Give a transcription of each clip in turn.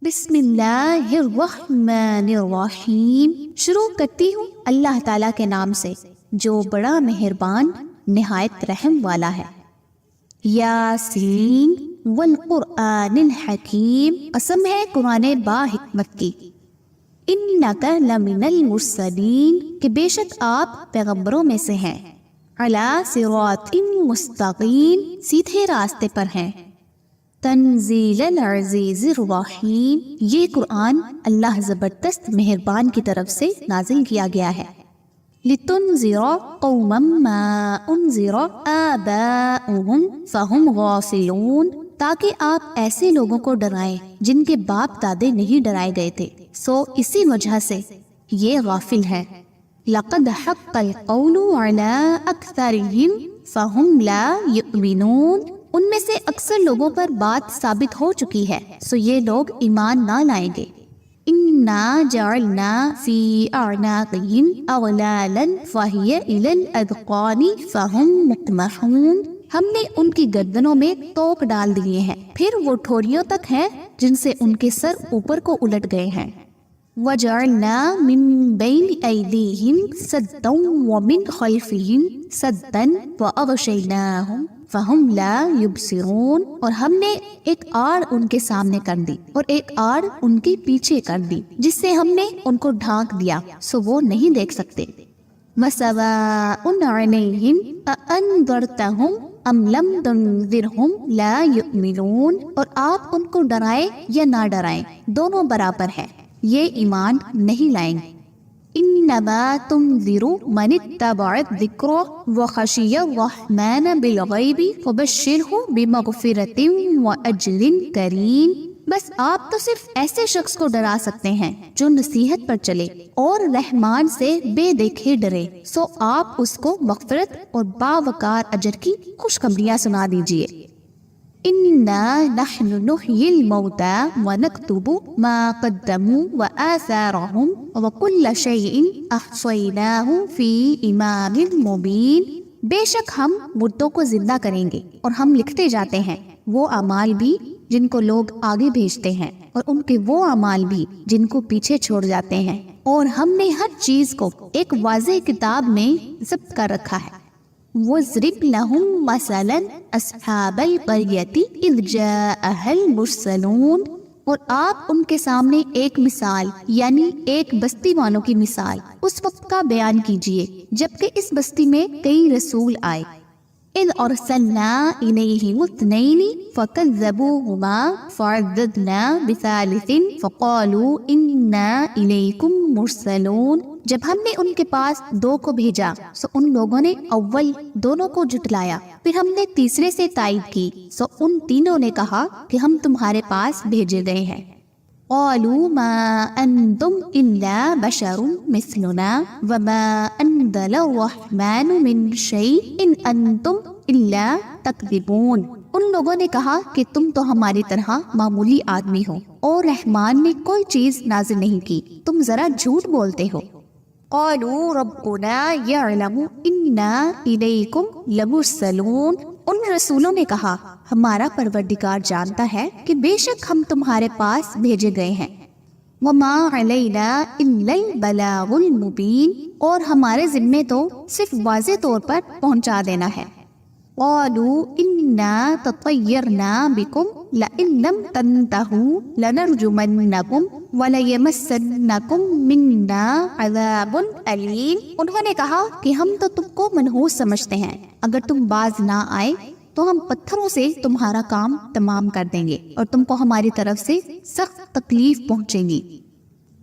بسم اللہ الرحمن الرحیم، شروع کرتی ہوں اللہ تعالیٰ کے نام سے جو بڑا مہربان نہایت رحم والا ہے۔ یاسین والقرآن الحکیم، قسم ہے قرآن با حکمت کی۔ انک لمن المرسلین، کہ بے شک آپ پیغمبروں میں سے ہیں۔ علی صراط مستقیم، سیدھے راستے پر ہیں۔ تنزیل العزیز الرحیم، یہ قرآن اللہ زبردست مہربان کی طرف سے نازل کیا گیا ہے۔ لتنذر قوما ما انذر آباؤہم فہم غافلون، تاکہ آپ ایسے لوگوں کو ڈرائیں جن کے باپ دادے نہیں ڈرائے گئے تھے، سو اسی وجہ سے یہ غافل ہے۔ لقد حق القول علی اکثرہم فہم لا یؤمنون، ان میں سے اکثر لوگوں پر بات ثابت ہو چکی ہے، سو یہ لوگ ایمان نہ لائیں گے۔ انا جعلنا فی اعناقہم اغلالا فہی الی الاذقان فہم مقمحون، ہم نے ان کی گردنوں میں توق ڈال دیے ہیں، پھر وہ ٹھوڑیوں تک ہیں جن سے ان کے سر اوپر کو الٹ گئے ہیں۔ وجعلنا من بین ایدیہم سدا ومن خلفہم سدا واغشیناہم فہم لا یبصرون، اور ہم نے ایک آڑ ان کے سامنے کر دی اور ایک آڑ ان کے پیچھے کر دی، جس سے ہم نے ان کو ڈھانک دیا، سو وہ نہیں دیکھ سکتے۔ وَسَوَاءٌ عَلَيْهِمْ أَأَنذَرْتَهُمْ أَمْ لَمْ تُنذِرْهُمْ لَا يُؤْمِنُونَ، اور آپ ان کو ڈرائیں یا نہ ڈرائیں دونوں برابر ہے، یہ ایمان نہیں لائیں گے۔ انما تنذر من اتبع الذکر وخشی الرحمن بالغیب فبشرہ بمغفرۃ واجر کریم، بس آپ تو صرف ایسے شخص کو ڈرا سکتے ہیں جو نصیحت پر چلے اور رحمان سے بے دیکھے ڈرے، سو آپ اس کو مغفرت اور باوقار اجر کی خوشخبریاں سنا دیجئے۔ انا نحن نحیی الموتى ونکتب ما قدموا وآثارهم وکل شیء احصیناہ فی امام مبین، بے شک ہم مردوں کو زندہ کریں گے اور ہم لکھتے جاتے ہیں وہ اعمال بھی جن کو لوگ آگے بھیجتے ہیں اور ان کے وہ اعمال بھی جن کو پیچھے چھوڑ جاتے ہیں، اور ہم نے ہر چیز کو ایک واضح کتاب میں ضبط کر رکھا ہے۔ وَاضْرِبْ لَهُمْ مَثَلًا أَصْحَابَ الْقَرْيَةِ إِذْ جَاءَهَا الْمُرْسَلُونَ، اور آپ ان کے سامنے ایک مثال یعنی ایک بستی والوں کی مثال اس وقت کا بیان کیجئے جبکہ اس بستی میں کئی رسول آئے۔ اِذْ أَرْسَلْنَا إِلَيْهِمُ اثْنَيْنِ فَكَذَّبُوهُمَا فَعَزَّزْنَا بِثَالِثٍ فَقَالُوا إِنَّا إِلَيْكُمْ مُرْسَلُونَ، جب ہم نے ان کے پاس دو کو بھیجا سو ان لوگوں نے اول دونوں کو جھٹلایا، پھر ہم نے تیسرے سے تائید کی، سو ان تینوں نے کہا کہ ہم تمہارے پاس بھیجے گئے ہیں۔ قالوا ما انتم الا بشر مثلنا وما انزل الرحمن من شيء ان انتم الا تكذبون، ان لوگوں نے کہا کہ تم تو ہماری طرح معمولی آدمی ہو اور رحمان نے کوئی چیز نازل نہیں کی، تم ذرا جھوٹ بولتے ہو۔ قالوا ربنا يعلم انا الیکم لمرسلون، ان رسولوں نے کہا ہمارا پروردگار جانتا ہے کہ بے شک ہم تمہارے پاس بھیجے گئے ہیں۔ وما علینا الا البلاغ المبین، اور ہمارے ذمے تو صرف واضح طور پر پہنچا دینا ہے۔ قالوا انا تطیرنا بکم لئن لم تنتہوا لنرجمنکم ولیمسنکم منا عذاب علیم، انہوں نے کہا کہ ہم تو تم کو منحوس سمجھتے ہیں، اگر تم باز نہ آئے تو ہم پتھروں سے تمہارا کام تمام کر دیں گے اور تم کو ہماری طرف سے سخت تکلیف پہنچے گی۔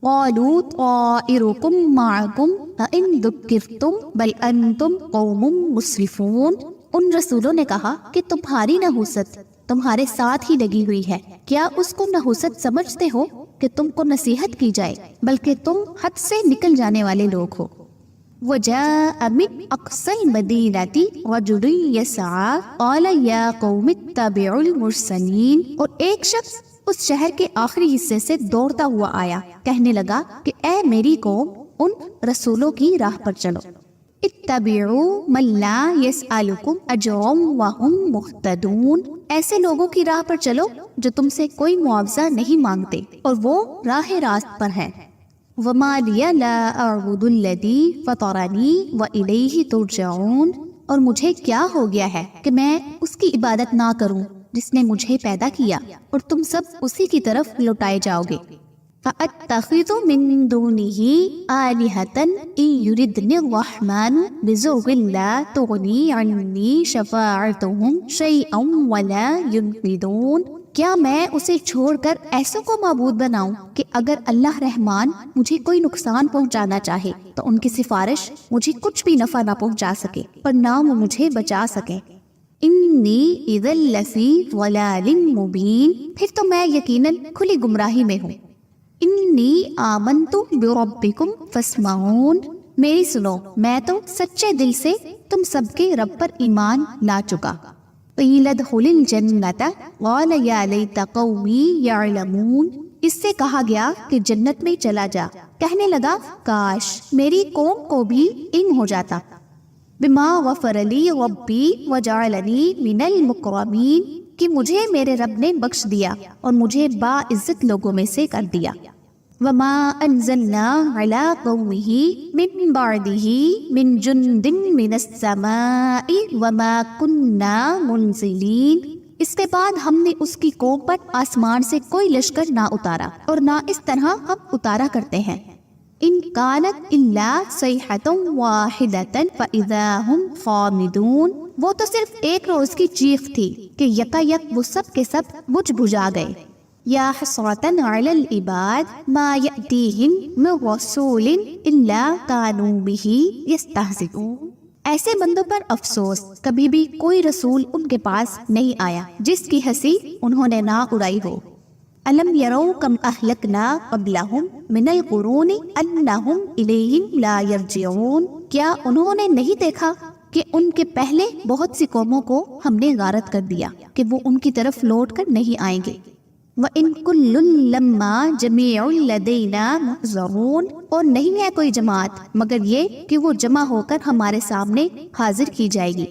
قالوا طائرکم معکم فإن ذکرتم بل انتم قوم مسرفون، ان رسولوں نے کہا کہ تمہاری نحوست تمہارے ساتھ ہی لگی ہوئی ہے، کیا اس کو نحوست سمجھتے ہو کہ تم کو نصیحت کی جائے، بلکہ تم حد سے نکل جانے والے لوگ ہو۔ وَجَاءَ مِنْ أَقْصَى الْمَدِينَةِ رَجُلٌ يَسْعَىٰ قَالَ يَا قَوْمِ اتَّبِعُوا الْمُرْسَلِينَ، اور ایک شخص اس شہر کے آخری حصے سے دوڑتا ہوا آیا، کہنے لگا کہ اے میری قوم ان رسولوں کی راہ پر چلو۔ اتبعوا من لا يسألكم اجرا وهم مهتدون، ایسے لوگوں کی راہ پر چلو جو تم سے کوئی معاوضہ نہیں مانگتے اور وہ راہ راست پر ہیں۔ وَمَا لِيَ لَا أَعْبُدُ الَّذِي فَطَرَنِي وَإِلَيْهِ تُرْجَعُونَ، اور مجھے کیا ہو گیا ہے کہ میں اس کی عبادت نہ کروں جس نے مجھے پیدا کیا اور تم سب اسی کی طرف لوٹائے جاؤ گے۔ فَأَتَّخِذُ مِن دُونِهِ آلِهَةً إِن يُرِدْنِ الرَّحْمَنُ بِضُرٍّ لَا تُغْنِ عَنِّي شَفَاعَتُهُمْ شَيْئًا وَلَا يُنْقِذُونَ، کیا میں اسے چھوڑ کر ایسوں کو معبود بناؤں کہ اگر اللہ رحمان مجھے کوئی نقصان پہنچانا چاہے تو ان کی سفارش مجھے کچھ بھی نفع نہ پہنچا سکے پر نہ وہ مجھے بچا سکے۔ انی اذا لفی ضلال مبین، پھر تو میں یقیناً کھلی گمراہی میں ہوں۔ انی آمنت بربکم فاسمعون، میری سنو، میں تو سچے دل سے تم سب کے رب پر ایمان لا چکا۔ قیل ادخل الجنۃ قال یا لیت قومی یعلمون، اس سے کہا گیا کہ جنت میں چلا جا، کہنے لگا کاش میری قوم کو بھی علم ہو جاتا۔ بما غفر لی ربی وجعلنی من المکرمین، کہ مجھے میرے رب نے بخش دیا اور مجھے باعزت لوگوں میں سے کر دیا۔ وما انزلنا علی قومہ من بعدہ من جند من السماء وما کننا منزلین، اس کے بعد ہم نے اس کی قوم پر آسمان سے کوئی لشکر نہ اتارا اور نہ اس طرح ہم اتارا کرتے ہیں۔ ان کانت الا صیحۃ واحدۃ فاذا هم خامدون، وہ تو صرف ایک روز کی چیخ تھی کہ یکا یک وہ سب کے سب بجھ بجھا گئے۔ یا حسرۃ علی العباد ما یأتیہم من رسول الا کانوا بہ یستہزئون، ایسے بندوں پر افسوس، کبھی بھی کوئی رسول ان کے پاس نہیں آیا جس کی ہنسی انہوں نے نہ اڑائی ہو۔ الم یروا کم اہلکنا قبلہم من القرون انہم الیہم لا یرجعون، کیا انہوں نے نہیں دیکھا کہ ان کے پہلے بہت سی قوموں کو ہم نے غارت کر دیا کہ وہ ان کی طرف لوٹ کر نہیں آئیں گے۔ وَإِن كُلٌّ لَمَّا جَمِيعٌ لَدَيْنَا مُحْضَرُونَ، اور نہیں ہے کوئی جماعت مگر یہ کہ وہ جمع ہو کر ہمارے سامنے حاضر کی جائے گی۔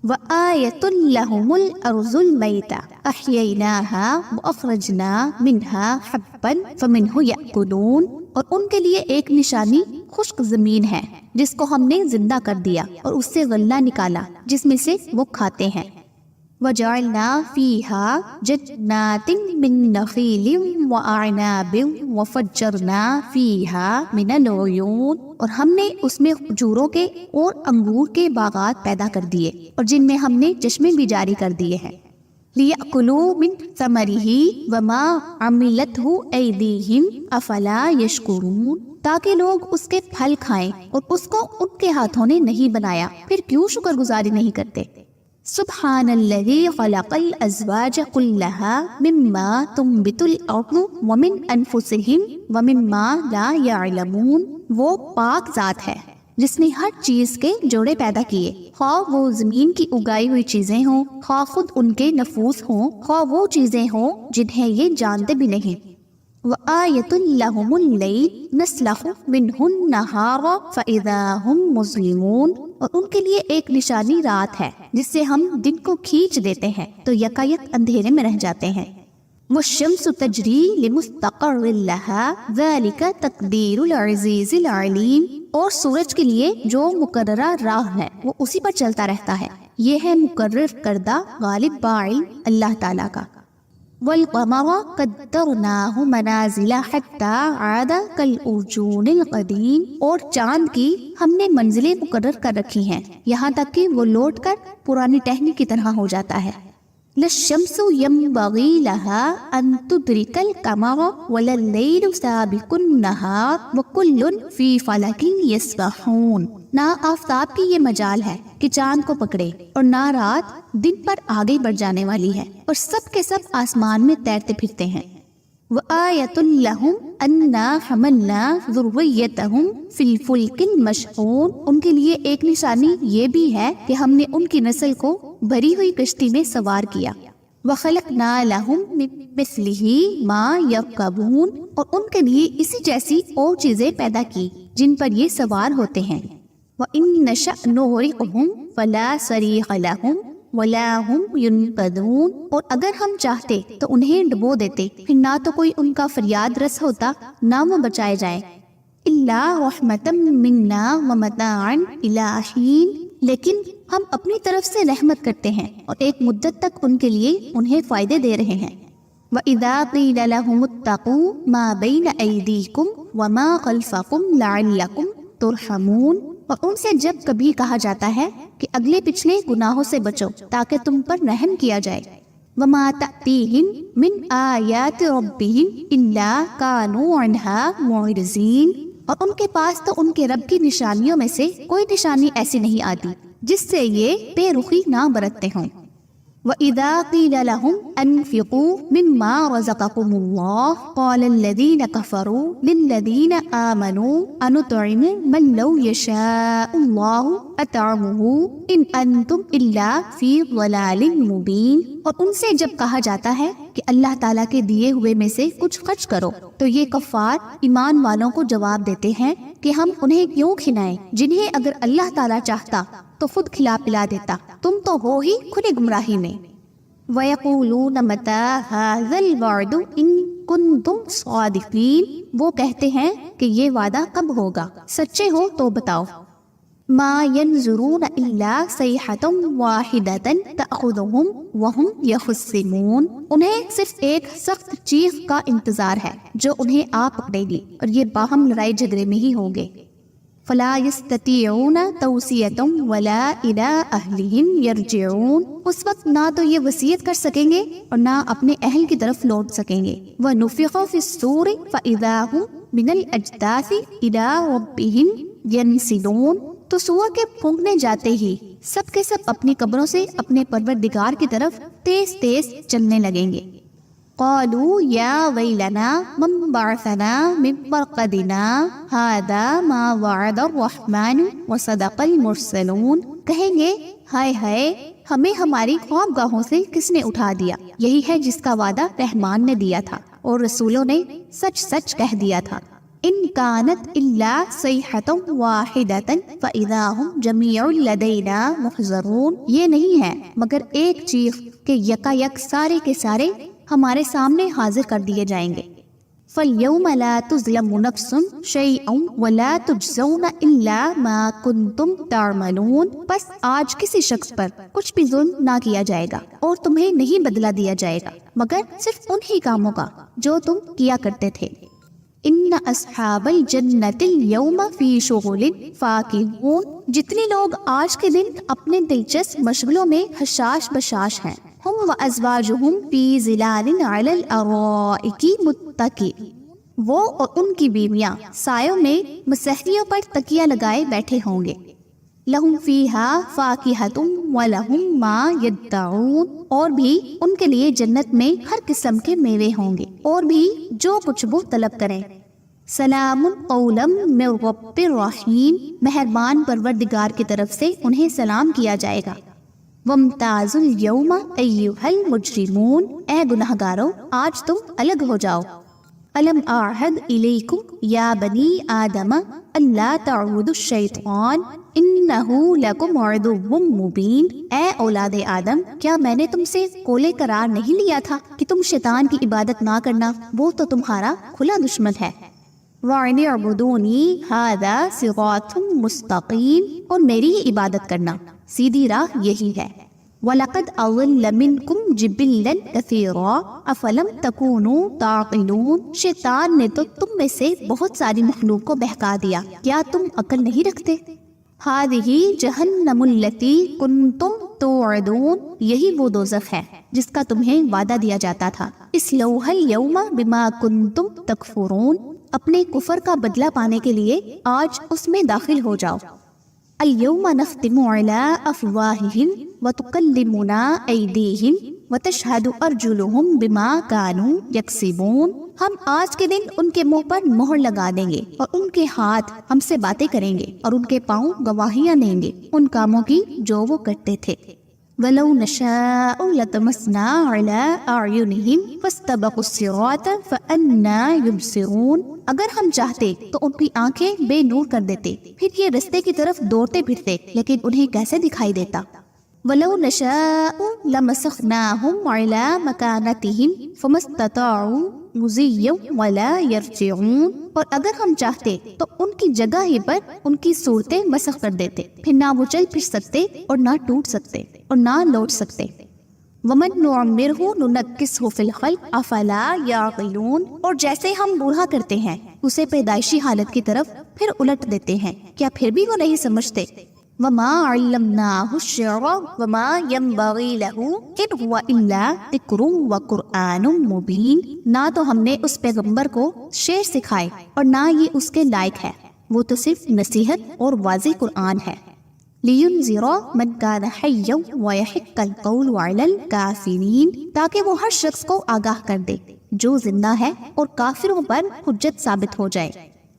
وَآيَةٌ لَهُمُ الْأَرْضُ الْمَيْتَةُ أَحْيَيْنَاهَا وَأَخْرَجْنَا مِنْهَا حَبًّا فَمِنْهُ يَأْكُلُونَ، اور ان کے لیے ایک نشانی خشک زمین ہے جس کو ہم نے زندہ کر دیا اور اس سے غلہ نکالا جس میں سے وہ کھاتے ہیں۔ وَجَعَلْنَا فِيهَا جَنَّاتٍ مِّن نَخِيلٍ وَأَعْنَابٍ وَفَجَّرْنَا فِيهَا مِنَ الْعُيُونِ، اور ہم نے اس میں کھجوروں کے اور انگور کے باغات پیدا کر دیے اور جن میں ہم نے چشمے بھی جاری کر دیے ہیں۔ لِيَأْكُلُوا مِن ثَمَرِهِ وَمَا عَمِلَتْهُ أَيْدِيهِمْ أَفَلَا يَشْكُرُونَ، تاکہ لوگ اس کے پھل کھائیں اور اس کو ان کے ہاتھوں نے نہیں بنایا، پھر کیوں شکر گزاری نہیں کرتے۔ سبحان الذی خلق الازواج كلها مما تنبت الارض ومن انفسهم ومما لا يعلمون، وہ پاک ذات ہے جس نے ہر چیز کے جوڑے پیدا کیے، خواہ وہ زمین کی اگائی ہوئی چیزیں ہوں، خواہ خود ان کے نفوس ہوں، خواہ وہ چیزیں ہوں جنہیں یہ جانتے بھی نہیں۔ وَآيَةٌ لَهُمُ اللَّيْلُ نَسْلَخُ مِنْهُ النَّهَارَ فَإِذَا هُمْ مُظْلِمُونَ، اور ان کے لیے ایک نشانی رات ہے جس سے ہم دن کو کھینچ دیتے ہیں تو یکا یک اندھیرے میں رہ جاتے ہیں۔ وَالشَّمْسُ تَجْرِي لِمُسْتَقَرٍّ لَهَا ذَلِكَ تَقْدِيرُ الْعَزِيزِ الْعَلِيمِ، اور سورج کے لیے جو مقررہ راہ ہے وہ اسی پر چلتا رہتا ہے، یہ ہے مقرر کردہ غالب باعل اللہ تعالیٰ کا۔ وَالْقَمَرَ قَدَّرْنَاهُ مَنَازِلَ حَتَّى عَادَ كَالْأُرْجُونِ الْقَدِيمِ، اور چاند کی ہم نے منزلیں مقرر کر رکھی ہیں یہاں تک کہ وہ لوٹ کر پرانی ٹہنی کی طرح ہو جاتا ہے۔ لَلشَّمْسُ يَنبَغِي لَهَا أَن تُدْرِكَ الْقَمَرَ وَلَلَّيْلُ سَابِقُ النَّهَارِ وَكُلٌّ فِي فَلَكٍ يَسْبَحُونَ، نہ آفتاب کی یہ مجال ہے کہ چاند کو پکڑے اور نہ رات دن پر آگے بڑھ جانے والی ہے، اور سب کے سب آسمان میں تیرتے پھرتے ہیں۔ وَآيَةٌ لَهُمْ أَنَّا حَمَلْنَا ذُرِّيَّتَهُمْ فِي الْفُلْكِ الْمَشْحُونِ، ان کے لیے ایک نشانی یہ بھی ہے کہ ہم نے ان کی نسل کو بھری ہوئی کشتی میں سوار کیا۔ وَخَلَقْنَا لَهُمْ مِن مِثْلِهِ مَا يَرْكَبُونَ، اور ان کے لیے اسی جیسی اور چیزیں پیدا کی جن پر یہ سوار ہوتے ہیں۔ وَإِن نَّشَأْ نُغْرِقْهُمْ فَلَا صَرِيخَ لَهُمْ ولا هم ينقذون، اور اگر ہم چاہتے تو انہیں ڈبو دیتے، پھر نہ تو کوئی ان کا فریاد رس ہوتا نہ وہ بچائے جائیں۔ الا رحمتا منا ومتاعا الى حین، لیکن ہم اپنی طرف سے رحمت کرتے ہیں اور ایک مدت تک ان کے لیے انہیں فائدے دے رہے ہیں۔ وَإِذَا قِيلَ لَهُمُ اتَّقُوا مَا بَيْنَ أَيْدِيكُمْ وَمَا خَلْفَكُمْ لَعَلَّكُمْ تُرْحَمُونَ، اور ان سے جب کبھی کہا جاتا ہے کہ اگلے پچھلے گناہوں سے بچو تاکہ تم پر رحم کیا جائے۔ وَمَا تَأْتِيهِمْ مِنْ آيَاتِ رَبِّهِمْ إِلَّا كَانُوا عَنْهَا مُعْرِضِينَ، اور ان کے پاس تو ان کے رب کی نشانیوں میں سے کوئی نشانی ایسی نہیں آتی جس سے یہ بے رخی نہ برتتے ہوں۔ وَإِذَا قِيلَ لَهُمْ أَنفِقُوا مِمَّا رَزَقَكُمُ اللَّهُ قَالَ الَّذِينَ كَفَرُوا لِلَّذِينَ آمَنُوا أَنُطْعِمُ مَن لَّوْ يَشَاءُ اللَّهُ أَطْعَمَهُ إِنْ أَنْتُمْ إِلَّا فِي ضَلَالٍ مُّبِينٍ، اور ان سے جب کہا جاتا ہے کہ اللہ تعالیٰ کے دیے ہوئے میں سے کچھ خرچ کرو تو یہ کفار ایمان والوں کو جواب دیتے ہیں کہ ہم انہیں کیوں کھلائیں جنہیں اگر اللہ تعالیٰ چاہتا تو خود کھلا پلا دیتا، تم تو ہو ہی کھلی گمراہی میں۔ وَيَقُولُونَ مَتَىٰ هَٰذَا الْوَعْدُ إِن كُنتُمْ صَادِقِينَ، وہ کہتے ہیں کہ یہ وعدہ کب ہوگا، سچے ہو تو بتاؤ۔ مَا يَنظُرُونَ إِلَّا صَيْحَةً وَاحِدَةً تَأْخُذُهُمْ وَهُمْ يَخِصِّمُونَ، انہیں صرف ایک سخت چیخ کا انتظار ہے جو انہیں آ پکڑے گی اور یہ باہم لڑائی جھگڑے میں ہی ہوں گے۔ فَلَا يَسْتَطِيعُونَ تَوْصِيَةً وَلَا إِلَىٰ أَهْلِهِمْ يَرْجِعُونَ، اس وقت نہ تو یہ وصیت کر سکیں گے اور نہ اپنے اہل کی طرف لوٹ سکیں گے۔ وَنُفِخَ فِي الصُّورِ فَإِذَا هُمْ مِنَ الْأَجْدَاثِ إِلَىٰ رَبِّهِمْ يَنْسِلُونَ، تو سور کے پھونکنے جاتے ہی سب کے سب اپنی قبروں سے اپنے پروردگار کی طرف تیز تیز چلنے لگیں گے۔ قالوا یا ویلنا من بعثنا من مرقدنا هذا ما وعد الرحمن وصدق المرسلون، کہیں گے ہائے ہائے ہمیں ہماری خوابگاہوں سے کس نے اٹھا دیا، یہی ہے جس کا وعدہ رحمان نے دیا تھا اور رسولوں نے سچ سچ کہہ دیا تھا۔ ان كانت الا صيحة واحدة فاذا هم جميع لدينا محضرون، یہ نہیں ہے مگر ایک چیخ کہ یکا یک سارے کے سارے ہمارے سامنے حاضر کر دیے جائیں گے۔ فَالْيَوْمَ لَا تُظْلَمُ نَفْسٌ شَيْئًا وَلَا تُجْزَوْنَ إِلَّا مَا كُنْتُمْ تَعْمَلُونَ، بس آج کسی شخص پر کچھ بھی ظلم نہ کیا جائے گا اور تمہیں نہیں بدلہ دیا جائے گا مگر صرف انہی کاموں کا جو تم کیا کرتے تھے۔ ان اصحاب الجنت اليوم فی شغل فاکہون، جتنے لوگ آج کے دن اپنے دلچسپ مشغلوں میں حشاش بشاش ہیں۔ ہم وازواجہم فی ظلال علی الارائک متکئون، وہ اور ان کی بیویاں سایوں میں مسحریوں پر تکیہ لگائے بیٹھے ہوں گے۔ لہم فیہا فاکہۃ ولہم ما یدعون، اور بھی ان کے لیے جنت میں ہر قسم کے میوے ہوں گے اور بھی جو کچھ وہ طلب کریں۔ سلام قولا من رب الرحیم، مہربان پروردگار کی طرف سے انہیں سلام کیا جائے گا۔ وامتازوا اليوم ایھا المجرمون، اے گنہگارو آج تم الگ ہو جاؤ۔ الم اعہد الیکم یا بنی آدم الا تعبدوا الشیطان انہ لکم عدو مبین، اے اولاد آدم کیا میں نے تم سے کولے قرار نہیں لیا تھا کہ تم شیطان کی عبادت نہ کرنا، وہ تو تمہارا کھلا دشمن ہے۔ وَأَنِ اعْبُدُونِي هَذَا صِرَاطٌ مُسْتَقِيمٌ، اور میری ہی عبادت کرنا سیدھی راہ یہی ہے۔ وَلَقَدْ أَضَلَّ مِنْكُمْ جِبِلًّا كَثِيرًا أَفَلَمْ تَكُونُوا تَعْقِلُونَ، شیطان نے تو تم میں سے بہت ساری مخلوق کو بہکا دیا، کیا تم عقل نہیں رکھتے؟ هَذِهِ جَهَنَّمُ الَّتِي كُنْتُمْ تُوعَدُونَ، یہی وہ دوزخ ہے جس کا تمہیں وعدہ دیا جاتا تھا۔ اصلوها اليوم بما كنتم تکفرون، اپنے کفر کا بدلہ پانے کے لیے آج اس میں داخل ہو جاؤ۔ اليوم نختم على افواههم وتكلمنا ايديهم وتشهد ارجلهم بما كانوا يكسبون، ہم آج کے دن ان کے منہ پر مہر لگا دیں گے اور ان کے ہاتھ ہم سے باتیں کریں گے اور ان کے پاؤں گواہیاں دیں گے ان کاموں کی جو وہ کرتے تھے۔ وَلَوْ نَشَاءُ لَطَمَسْنَا عَلَىٰ أَعْيُنِهِمْ فَاسْتَبَقُوا الصِّرَاطَ فَأَنَّىٰ يُبْصِرُونَ، اگر ہم چاہتے تو ان کی آنکھیں بے نور کر دیتے، پھر یہ رستے کی طرف دوڑتے پھرتے لیکن انہیں کیسے دکھائی دیتا۔ وَلَوْ نَشَاءُ لَمَسَخْنَاهُمْ عَلَى مَكَانَتِهِمْ فَمَا اسْتَطَاعُوا مُضِيًّا وَلَا يَرْجِعُونَ، اور اگر ہم چاہتے تو ان کی جگہ ہی پر ان کی صورتیں مسخ کر دیتے، پھر نہ وہ چل پھر سکتے اور نہ ٹوٹ سکتے اور نہ لوٹ سکتے۔ وَمَن نُعَمِّرْهُ نُنَكِّسْهُ فِي الْخَلْقِ أَفَلَا يَعْقِلُونَ، اور جیسے ہم بوڑھا کرتے ہیں اسے پیدائشی حالت کی طرف پھر الٹ دیتے ہیں، کیا پھر بھی وہ نہیں سمجھتے؟ وَمَا عَلَّمْنَاهُ الشِّعْرَ وَمَا يَنبَغِي لَهُ إِنْ هُوَ إِلَّا ذِكْرٌ وَقُرْآنٌ مُبِينٌ، نہ تو ہم نے اس پیغمبر کو شعر سکھائے اور نہ یہ اس کے لائق ہے، وہ تو صرف نصیحت اور واضح قرآن ہے۔ لِيُنذِرَ مَنْ كَانَ حَيًّا وَيَحِقَّ الْقَوْلُ عَلَى الْكَافِرِينَ، تاکہ وہ ہر شخص کو آگاہ کر دے جو زندہ ہے اور کافروں پر حجت ثابت ہو جائے۔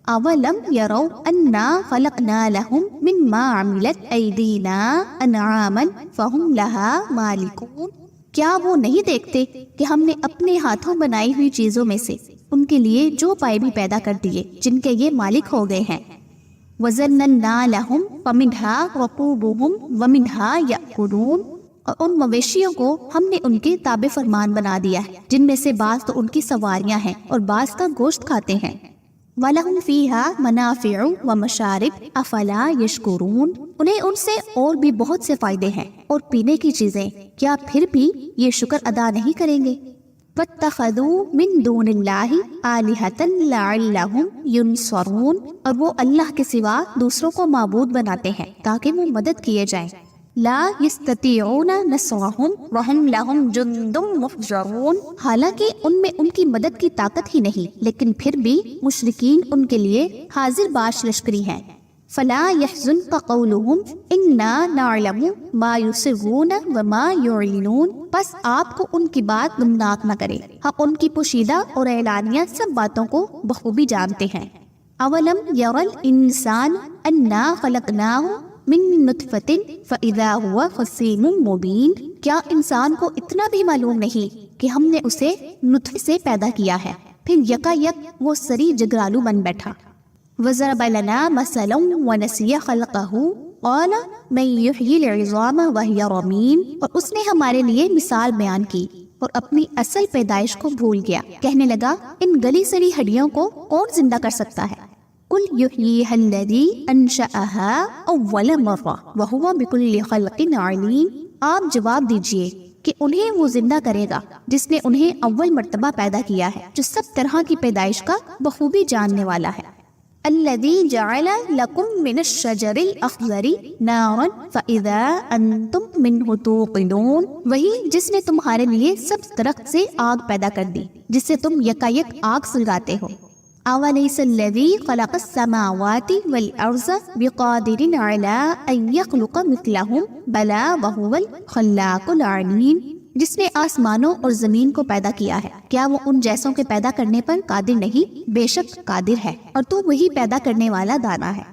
أَوَلَمْ يَرَوْا أَنَّا خَلَقْنَا لَهُم مِّمَّا عَمِلَتْ أَيْدِينَا أَنْعَامًا فَهُمْ لَهَا مَالِكُونَ، کیا وہ نہیں دیکھتے کہ ہم نے اپنے ہاتھوں بنائی ہوئی چیزوں میں سے ان کے لیے جو پائے بھی پیدا کر دیے جن کے یہ مالک ہو گئے ہیں۔ وَزَلَّلْنَا لَهُمْ فَمِنْهَا رَكُوبُهُمْ وَمِنْهَا يَأْكُلُونَ، اور ان مویشیوں کو ہم نے ان کے تابع فرمان بنا دیا ہے، جن میں سے بعض تو ان کی سواریاں ہیں اور بعض کا گوشت کھاتے ہیں۔ وَلَهُمْ فِيهَا مَنَافِعُ وَمَشَارِبُ أَفَلَا يَشْكُرُونَ، انہیں ان سے اور بھی بہت سے فائدے ہیں اور پینے کی چیزیں، کیا پھر بھی یہ شکر ادا نہیں کریں گے؟ وَاتَّخَذُوا مِن دُونِ اللَّهِ آلِهَةً لَعَلَّهُمْ يُنصَرُونَ، اور وہ اللہ کے سوا دوسروں کو معبود بناتے ہیں تاکہ وہ مدد کیے جائیں۔ لا يستطيعون نصرهم وهم لهم جند محضرون، حالانکہ ان میں ان کی مدد کی طاقت ہی نہیں، لیکن پھر بھی مشرکین ان کے لیے حاضر باش لشکری ہیں۔ فلا يحزنك قولهم إنا نعلم ما يسرون وما يعلنون، پس آپ کو ان کی بات غمناک نہ کرے، ہم ان کی پوشیدہ اور اعلانیہ سب باتوں کو بخوبی جانتے ہیں۔ اولم ير الانسان انا خلقناه من نطفة فإذا هو خصيم مبين، کیا انسان کو اتنا بھی معلوم نہیں کہ ہم نے اسے نطفے سے پیدا کیا ہے، پھر یکا یک وہ سری جگرالو بن بیٹھا۔ وضرب لنا مثلا ونسي خلقه قال من يحيي العظام وهي رميم، اور اس نے ہمارے لیے مثال بیان کی اور اپنی اصل پیدائش کو بھول گیا، کہنے لگا ان گلی سڑی ہڈیوں کو کون زندہ کر سکتا ہے؟ قل يحييها الذي أنشأها أول مرة وهو بكل خلق عليم، آپ جواب دیجئے کہ انہیں وہ زندہ کرے گا جس نے انہیں اول مرتبہ پیدا کیا ہے، جو سب طرح کی پیدائش کا بخوبی جاننے والا ہے۔ الذي جعل لكم من الشجر الأخضر نارا فإذا أنتم منه توقدون، وہی جس نے تمہارے لیے سب درخت سے آگ پیدا کر دی جس سے تم یکا یک آگ سلگاتے ہو۔ أَوَلَيْسَ الَّذِي خَلَقَ السَّمَاوَاتِ وَالْأَرْضَ بِقَادِرٍ عَلَىٰ أَن يَخْلُقَ مِثْلَهُم بَلَىٰ وَهُوَ الْخَلَّاقُ الْعَلِيمُ، جس نے آسمانوں اور زمین کو پیدا کیا ہے، کیا وہ ان جیسوں کے پیدا کرنے پر قادر نہیں؟ بے شک قادر ہے اور تو وہی پیدا کرنے والا دانا ہے۔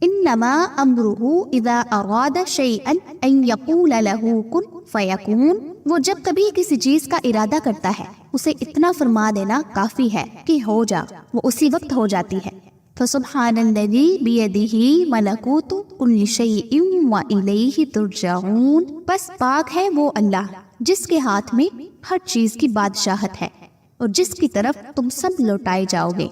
انما امرہ اذا اراد شیئا ان یقول له کن فیکون، وہ جب کبھی کسی چیز کا ارادہ کرتا ہے اسے اتنا فرما دینا کافی ہے کہ ہو جا، وہ اسی وقت ہو جاتی ہے۔ فسبحان الذی بیدہ ملکوت کل شیء والیہ ترجعون، پس پاک ہے وہ اللہ جس کے ہاتھ میں ہر چیز کی بادشاہت ہے اور جس کی طرف تم سب لوٹائے جاؤ گے۔